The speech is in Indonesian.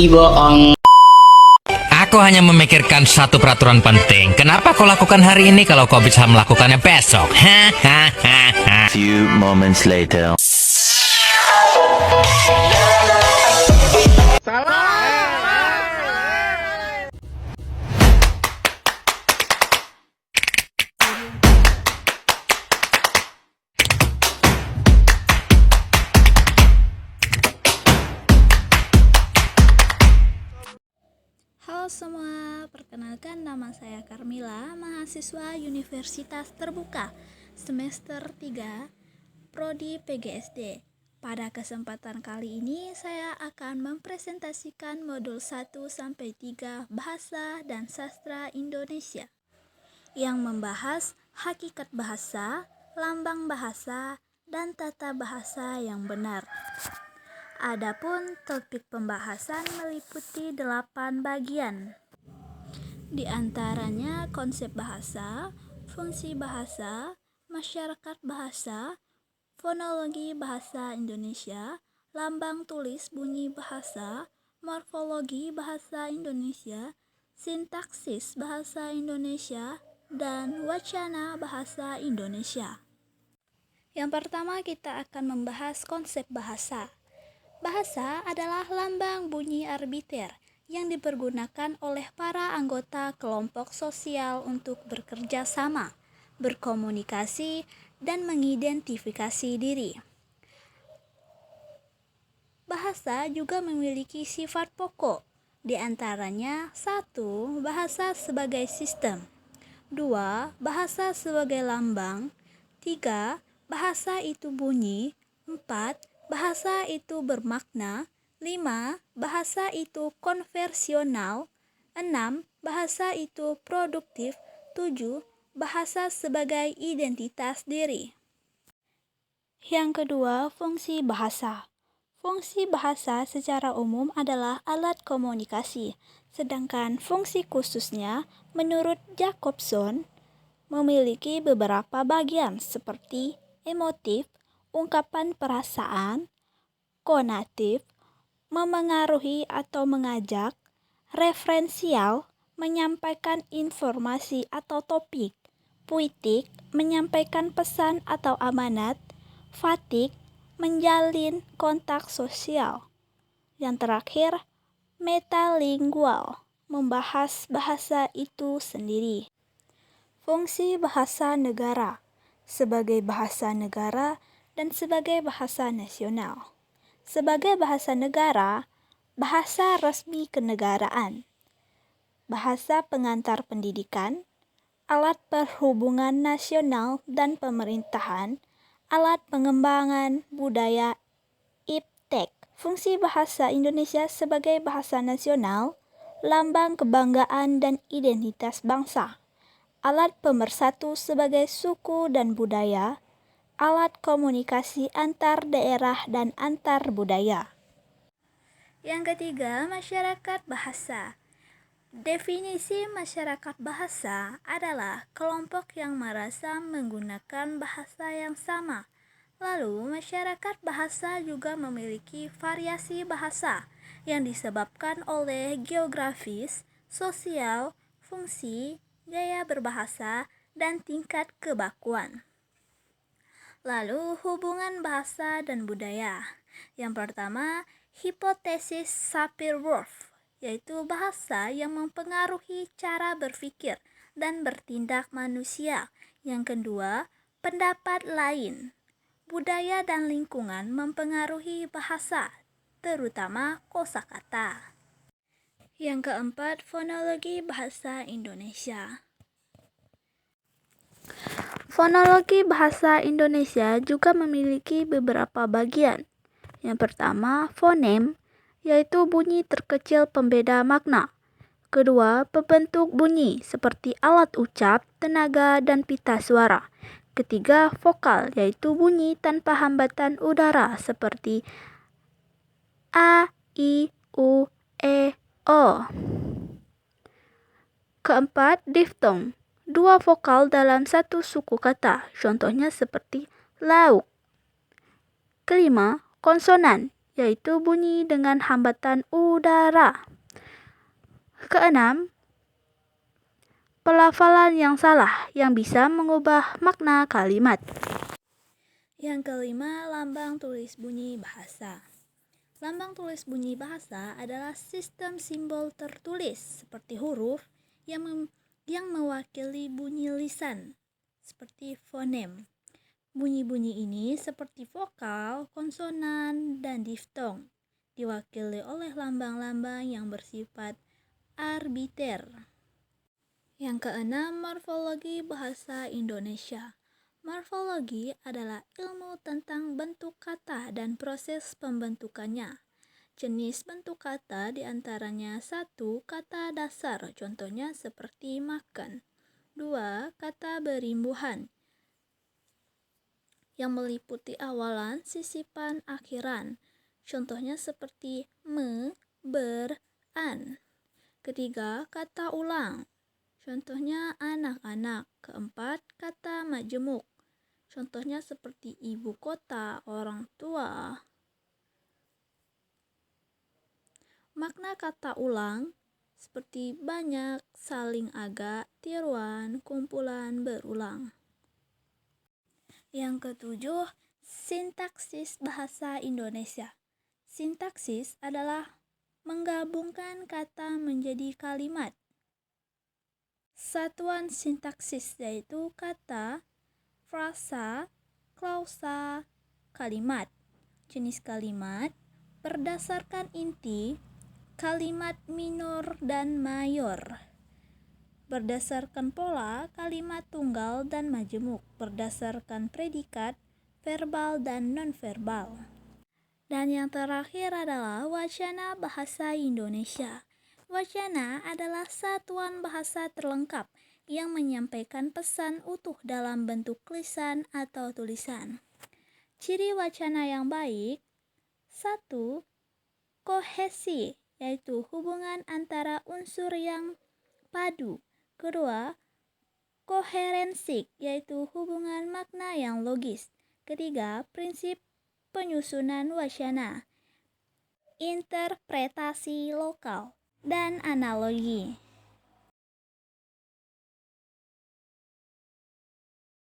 bohong. Aku hanya memikirkan satu peraturan penting. Kenapa kau lakukan hari ini kalau kau bisa melakukannya besok? Few moments later. Halo semua, perkenalkan nama saya Carmila, mahasiswa Universitas Terbuka semester 3 Prodi PGSD. Pada kesempatan kali ini saya akan mempresentasikan modul 1-3 Bahasa dan Sastra Indonesia yang membahas hakikat bahasa, lambang bahasa, dan tata bahasa yang benar. Adapun topik pembahasan meliputi 8 bagian. Di antaranya konsep bahasa, fungsi bahasa, masyarakat bahasa, fonologi bahasa Indonesia, lambang tulis bunyi bahasa, morfologi bahasa Indonesia, sintaksis bahasa Indonesia, dan wacana bahasa Indonesia. Yang pertama kita akan membahas konsep bahasa. Bahasa adalah lambang bunyi arbiter yang dipergunakan oleh para anggota kelompok sosial untuk bekerja sama, berkomunikasi, dan mengidentifikasi diri. Bahasa juga memiliki sifat pokok, di antaranya 1. Bahasa sebagai sistem, 2. Bahasa sebagai lambang, 3. Bahasa itu bunyi, 4. Bahasa itu bermakna, 5. Bahasa itu konversional, 6. Bahasa itu produktif, 7. Bahasa sebagai identitas diri. Yang kedua, fungsi bahasa. Fungsi bahasa secara umum adalah alat komunikasi, sedangkan fungsi khususnya menurut Jacobson memiliki beberapa bagian seperti emotif, ungkapan perasaan, konatif, memengaruhi atau mengajak, referensial, menyampaikan informasi atau topik, puitik, menyampaikan pesan atau amanat, fatik, menjalin kontak sosial. Yang terakhir, metalingual, membahas bahasa itu sendiri. Fungsi bahasa negara, sebagai bahasa negara dan sebagai bahasa nasional. Sebagai bahasa negara, bahasa resmi kenegaraan, bahasa pengantar pendidikan, alat perhubungan nasional dan pemerintahan, alat pengembangan budaya iptek. Fungsi bahasa Indonesia sebagai bahasa nasional, lambang kebanggaan dan identitas bangsa, alat pemersatu sebagai suku dan budaya, alat komunikasi antar daerah dan antar budaya. Yang ketiga, masyarakat bahasa. Definisi masyarakat bahasa adalah kelompok yang merasa menggunakan bahasa yang sama. Lalu, masyarakat bahasa juga memiliki variasi bahasa yang disebabkan oleh geografis, sosial, fungsi, gaya berbahasa, dan tingkat kebakuan. Lalu, hubungan bahasa dan budaya. Yang pertama, hipotesis Sapir-Whorf, yaitu bahasa yang mempengaruhi cara berpikir dan bertindak manusia. Yang kedua, pendapat lain. Budaya dan lingkungan mempengaruhi bahasa, terutama kosakata. Yang keempat, fonologi bahasa Indonesia. Fonologi bahasa Indonesia juga memiliki beberapa bagian. Yang pertama, fonem, yaitu bunyi terkecil pembeda makna. Kedua, pembentuk bunyi seperti alat ucap, tenaga, dan pita suara. Ketiga, vokal, yaitu bunyi tanpa hambatan udara seperti a, i, u, e, o. Keempat, diftong. Dua vokal dalam satu suku kata, contohnya seperti lauk. Kelima, konsonan, yaitu bunyi dengan hambatan udara. Keenam, pelafalan yang salah yang bisa mengubah makna kalimat. Yang kelima, lambang tulis bunyi bahasa. Lambang tulis bunyi bahasa adalah sistem simbol tertulis seperti huruf yang mewakili bunyi lisan, seperti fonem. Bunyi-bunyi ini seperti vokal, konsonan, dan diftong, diwakili oleh lambang-lambang yang bersifat arbiter. Yang keenam, morfologi bahasa Indonesia. Morfologi adalah ilmu tentang bentuk kata dan proses pembentukannya. Jenis bentuk kata diantaranya 1. Kata dasar, contohnya seperti makan. 2. Kata berimbuhan, yang meliputi awalan, sisipan, akhiran. Contohnya seperti me, ber, an. 3. Kata ulang, contohnya anak-anak. 4. Kata majemuk, contohnya seperti ibu kota, orang tua. Makna kata ulang seperti banyak, saling agak, tiruan, kumpulan, berulang. Yang ketujuh, sintaksis bahasa Indonesia. Sintaksis adalah menggabungkan kata menjadi kalimat. Satuan sintaksis yaitu kata, frasa, klausa, kalimat. Jenis kalimat berdasarkan inti, kalimat minor dan mayor. Berdasarkan pola, kalimat tunggal dan majemuk. Berdasarkan predikat, verbal dan nonverbal. Dan yang terakhir adalah wacana bahasa Indonesia. Wacana adalah satuan bahasa terlengkap yang menyampaikan pesan utuh dalam bentuk lisan atau tulisan. Ciri wacana yang baik: 1. Kohesi, yaitu hubungan antara unsur yang padu. 2. Koherensi, yaitu hubungan makna yang logis. 3. Prinsip penyusunan wacana, interpretasi lokal, dan analogi.